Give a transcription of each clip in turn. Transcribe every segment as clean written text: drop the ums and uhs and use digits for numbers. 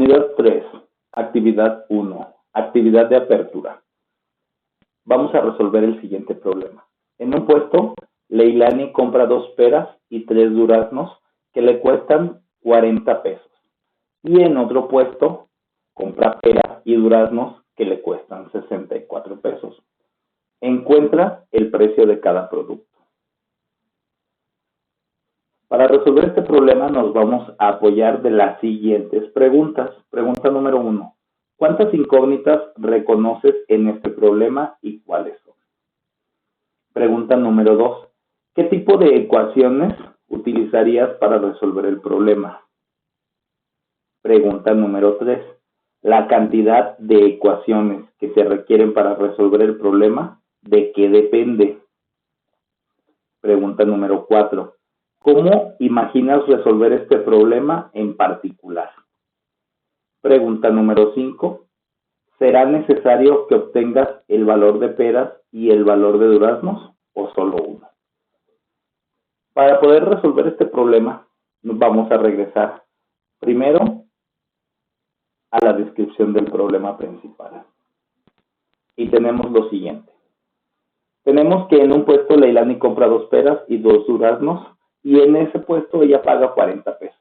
Unidad 3, actividad 1, actividad de apertura. Vamos a resolver el siguiente problema. En un puesto, Leilani compra 2 peras y 3 duraznos que le cuestan 40 pesos. Y en otro puesto, compra peras y duraznos que le cuestan 64 pesos. Encuentra el precio de cada producto. Para resolver este problema nos vamos a apoyar de las siguientes preguntas. Pregunta número 1. ¿Cuántas incógnitas reconoces en este problema y cuáles son? Pregunta número 2. ¿Qué tipo de ecuaciones utilizarías para resolver el problema? Pregunta número 3. La cantidad de ecuaciones que se requieren para resolver el problema, ¿de qué depende? Pregunta número 4. ¿Cómo imaginas resolver este problema en particular? Pregunta número 5. ¿Será necesario que obtengas el valor de peras y el valor de duraznos o solo uno? Para poder resolver este problema, nos vamos a regresar primero a la descripción del problema principal. Y tenemos lo siguiente. Tenemos que en un puesto Leilani compra 2 peras y 2 duraznos y en ese puesto ella paga 40 pesos.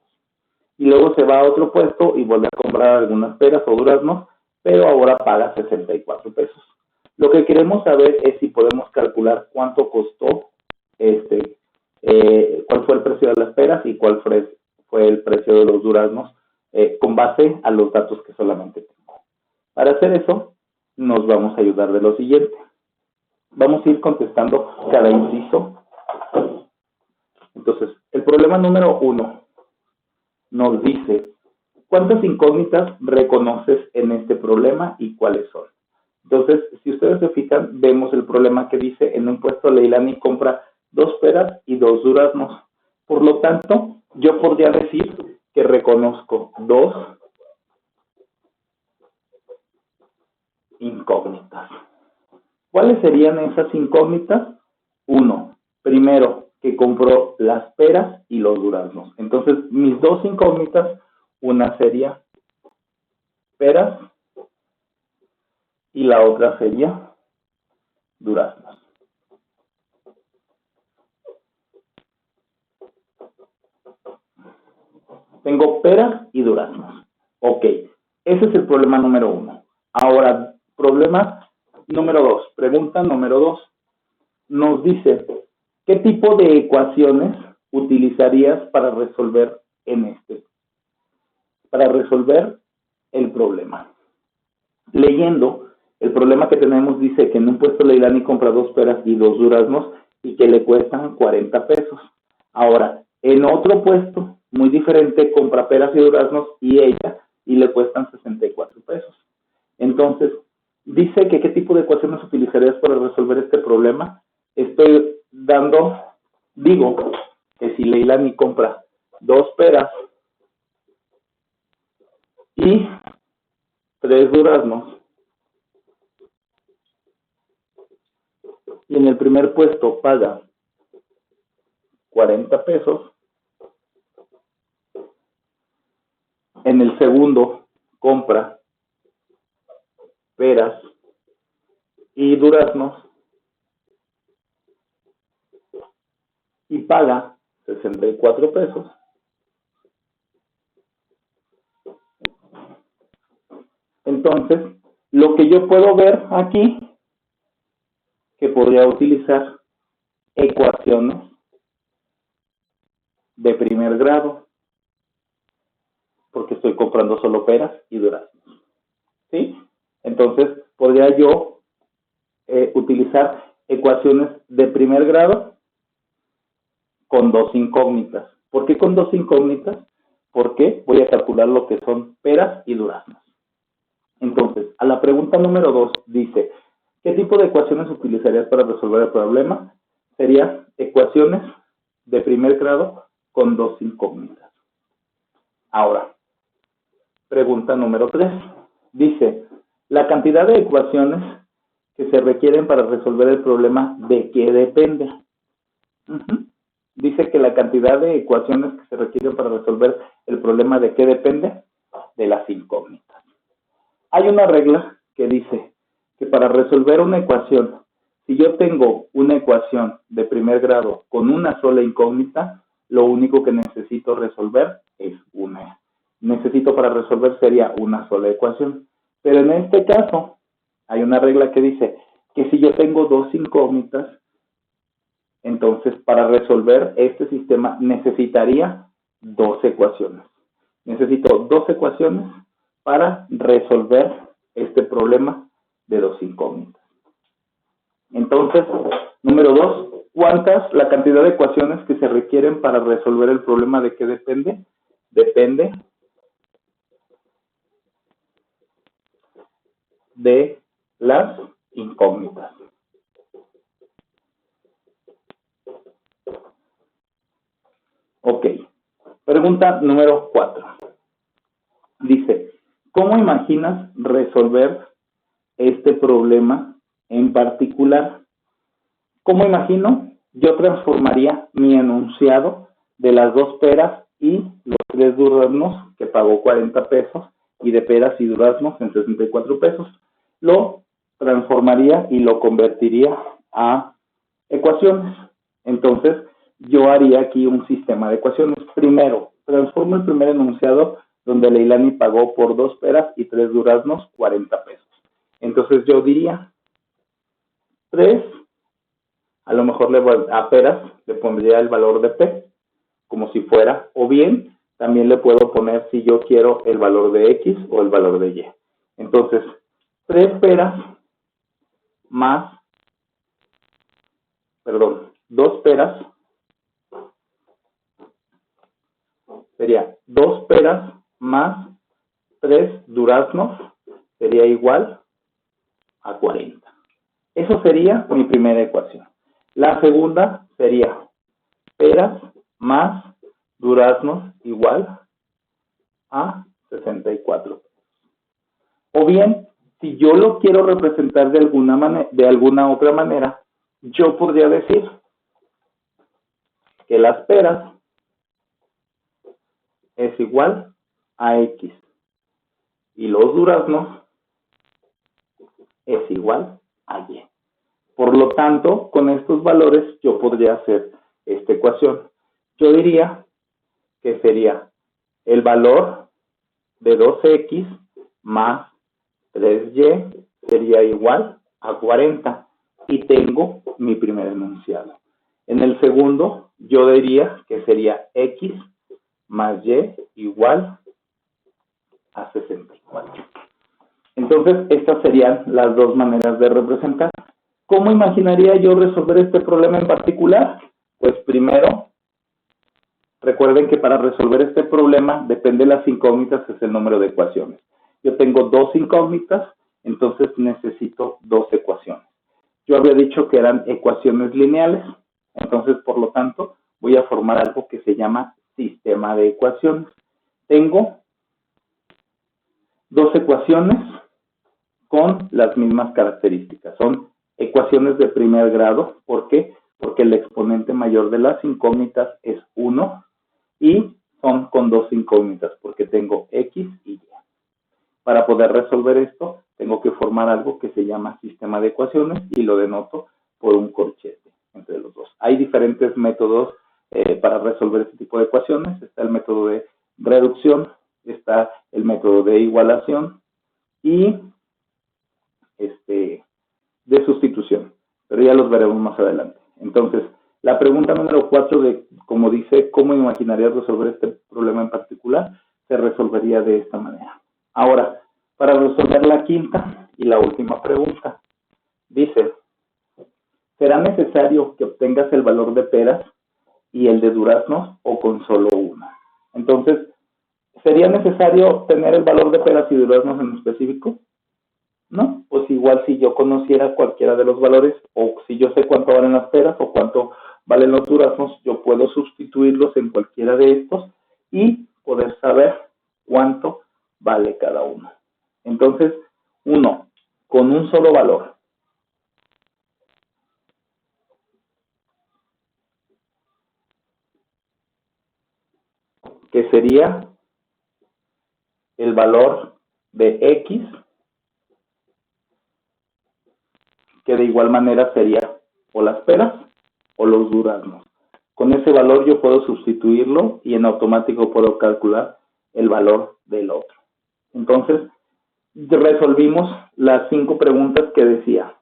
Y luego se va a otro puesto y vuelve a comprar algunas peras o duraznos, pero ahora paga 64 pesos. Lo que queremos saber es si podemos calcular cuánto costó, cuál fue el precio de las peras y cuál fue el precio de los duraznos con base a los datos que solamente tengo. Para hacer eso, nos vamos a ayudar de lo siguiente. Vamos a ir contestando cada inciso. Entonces, el problema número 1 nos dice, ¿cuántas incógnitas reconoces en este problema y cuáles son? Entonces, si ustedes se fijan, vemos el problema que dice, en un puesto Leilani compra 2 peras y 2 duraznos. Por lo tanto, yo podría decir que reconozco 2 incógnitas. ¿Cuáles serían esas incógnitas? 1. Primero, que compró las peras y los duraznos. Entonces, mis 2 incógnitas, una sería peras y la otra sería duraznos. Tengo peras y duraznos. Ok, ese es el problema número 1. Ahora, problema número 2. Pregunta número 2. Nos dice, ¿qué tipo de ecuaciones utilizarías para resolver para resolver el problema? Leyendo, el problema que tenemos dice que en un puesto Leilani compra 2 peras y 2 duraznos y que le cuestan 40 pesos. Ahora, en otro puesto, muy diferente, compra peras y duraznos y le cuestan 64 pesos. Entonces, dice que qué tipo de ecuaciones utilizarías para resolver este problema. Digo que si Leilani compra 2 peras y 3 duraznos, y en el primer puesto paga 40 pesos, en el segundo compra peras y duraznos y paga 64 pesos. Entonces, lo que yo puedo ver aquí, que podría utilizar ecuaciones de primer grado, porque estoy comprando solo peras y duraznos. ¿Sí? Entonces, podría yo utilizar ecuaciones de primer grado con 2 incógnitas. ¿Por qué con 2 incógnitas? Porque voy a calcular lo que son peras y duraznos. Entonces, a la pregunta número 2 dice, ¿qué tipo de ecuaciones utilizarías para resolver el problema? Sería ecuaciones de primer grado con 2 incógnitas. Ahora, pregunta número 3. Dice, la cantidad de ecuaciones que se requieren para resolver el problema, ¿de qué depende? Dice que la cantidad de ecuaciones que se requieren para resolver el problema, ¿de qué depende? de las incógnitas. Hay una regla que dice que para resolver una ecuación, si yo tengo una ecuación de primer grado con una sola incógnita, lo único que necesito resolver es una. Necesito para resolver sería una sola ecuación. Pero en este caso, hay una regla que dice que si yo tengo dos incógnitas, entonces para resolver este sistema necesitaría dos ecuaciones. Necesito dos ecuaciones para resolver este problema de dos incógnitas. Entonces, número 2, la cantidad de ecuaciones que se requieren para resolver el problema de qué depende? Depende de las incógnitas. Ok, pregunta número 4. Dice, ¿cómo imaginas resolver este problema en particular? ¿Cómo imagino? Yo transformaría mi enunciado de las dos peras y los tres duraznos, que pagó 40 pesos, y de peras y duraznos en 64 pesos. Lo transformaría y lo convertiría a ecuaciones. Entonces, yo haría aquí un sistema de ecuaciones. Primero, transformo el primer enunciado donde Leilani pagó por dos peras y tres duraznos 40 pesos. Entonces, yo diría 3, a lo mejor a peras le pondría el valor de P, como si fuera, o bien también le puedo poner si yo quiero el valor de X o el valor de Y. Entonces, 3 peras más, perdón, 2 peras sería 2 peras más 3 duraznos sería igual a 40. Eso sería mi primera ecuación. La segunda sería peras más duraznos igual a 64. O bien, si yo lo quiero representar de alguna otra manera, yo podría decir que las peras es igual a X y los duraznos es igual a Y. Por lo tanto, con estos valores yo podría hacer esta ecuación. Yo diría que sería el valor de 2X más 3Y sería igual a 40 y tengo mi primer enunciado. En el segundo, yo diría que sería X más Y igual a 64. Entonces, estas serían las dos maneras de representar. ¿Cómo imaginaría yo resolver este problema en particular? Pues primero, recuerden que para resolver este problema, depende de las incógnitas, es el número de ecuaciones. Yo tengo dos incógnitas, entonces necesito dos ecuaciones. Yo había dicho que eran ecuaciones lineales, entonces por lo tanto voy a formar algo que se llama sistema de ecuaciones. Tengo dos ecuaciones con las mismas características. Son ecuaciones de primer grado. ¿Por qué? Porque el exponente mayor de las incógnitas es 1 y son con dos incógnitas porque tengo X y Y. Para poder resolver esto, tengo que formar algo que se llama sistema de ecuaciones y lo denoto por un corchete entre los dos. Hay diferentes métodos para resolver este tipo de ecuaciones. Está el método de reducción, está el método de igualación y de sustitución, pero ya los veremos más adelante. Entonces, la pregunta número 4 de, como dice, ¿cómo imaginarías resolver este problema en particular? Se resolvería de esta manera. Ahora, para resolver la quinta y la última pregunta, dice, ¿será necesario que obtengas el valor de peras y el de duraznos o con solo una? Entonces, ¿sería necesario tener el valor de peras y duraznos en específico? ¿No? Pues igual si yo conociera cualquiera de los valores, o si yo sé cuánto valen las peras o cuánto valen los duraznos, yo puedo sustituirlos en cualquiera de estos y poder saber cuánto vale cada uno. Entonces, uno, con un solo valor. Que sería el valor de X, que de igual manera sería o las peras o los duraznos. Con ese valor yo puedo sustituirlo y en automático puedo calcular el valor del otro. Entonces, resolvimos las 5 preguntas que decía.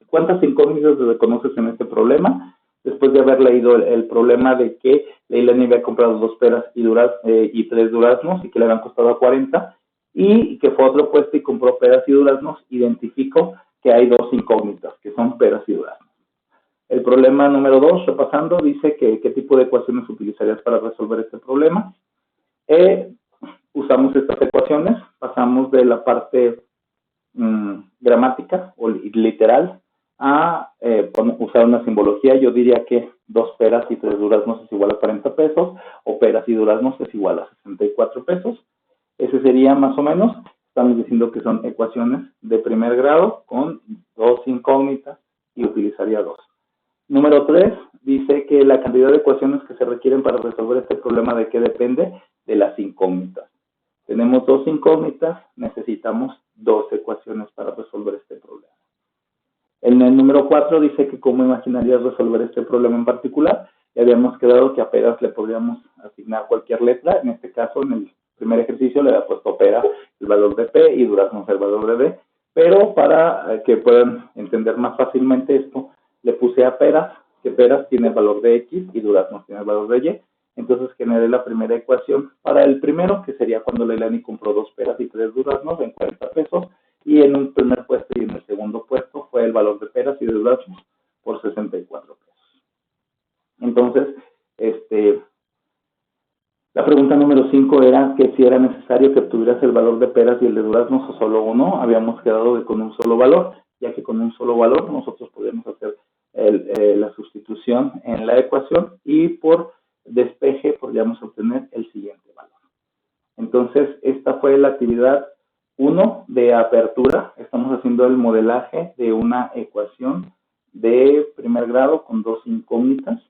¿Cuántas incógnitas reconoces en este problema? Después de haber leído el problema de que Leilani había comprado 2 peras y 3 duraznos y que le habían costado 40, y que fue a otro puesto y compró peras y duraznos, identifico que hay 2 incógnitas, que son peras y duraznos. El problema número 2, repasando, dice que qué tipo de ecuaciones utilizarías para resolver este problema. Usamos estas ecuaciones, pasamos de la parte gramática o literal a usar una simbología. Yo diría que 2 peras y 3 duraznos es igual a 40 pesos, o peras y duraznos es igual a 64 pesos. Ese sería más o menos. Estamos diciendo que son ecuaciones de primer grado con 2 incógnitas y utilizaría 2. Número 3, dice que la cantidad de ecuaciones que se requieren para resolver este problema, ¿de qué depende? De las incógnitas. Tenemos 2 incógnitas, necesitamos 2 ecuaciones para resolver este problema. En el número 4 dice que cómo imaginarías resolver este problema en particular. Y habíamos quedado que a peras le podríamos asignar cualquier letra. En este caso, en el primer ejercicio le había puesto pera el valor de P y duraznos el valor de D. Pero para que puedan entender más fácilmente esto, le puse a peras, que peras tiene el valor de X y duraznos tiene el valor de Y. Entonces generé la primera ecuación para el primero, que sería cuando Leilani compró 2 peras y 3 duraznos en 40 pesos. Y en un primer puesto y en el segundo puesto fue el valor de peras y de duraznos por 64 pesos. Entonces, la pregunta número 5 era que si era necesario que obtuvieras el valor de peras y el de duraznos o solo uno. Habíamos quedado de con un solo valor, ya que con un solo valor nosotros podemos hacer la sustitución en la ecuación y por despeje podríamos obtener el siguiente valor. Entonces, esta fue la actividad 1 de apertura. Estamos haciendo el modelaje de una ecuación de primer grado con 2 incógnitas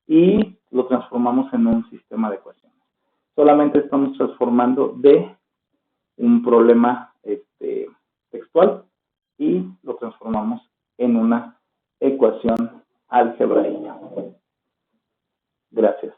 y lo transformamos en un sistema de ecuaciones. Solamente estamos transformando de un problema textual y lo transformamos en una ecuación algebraica. Gracias.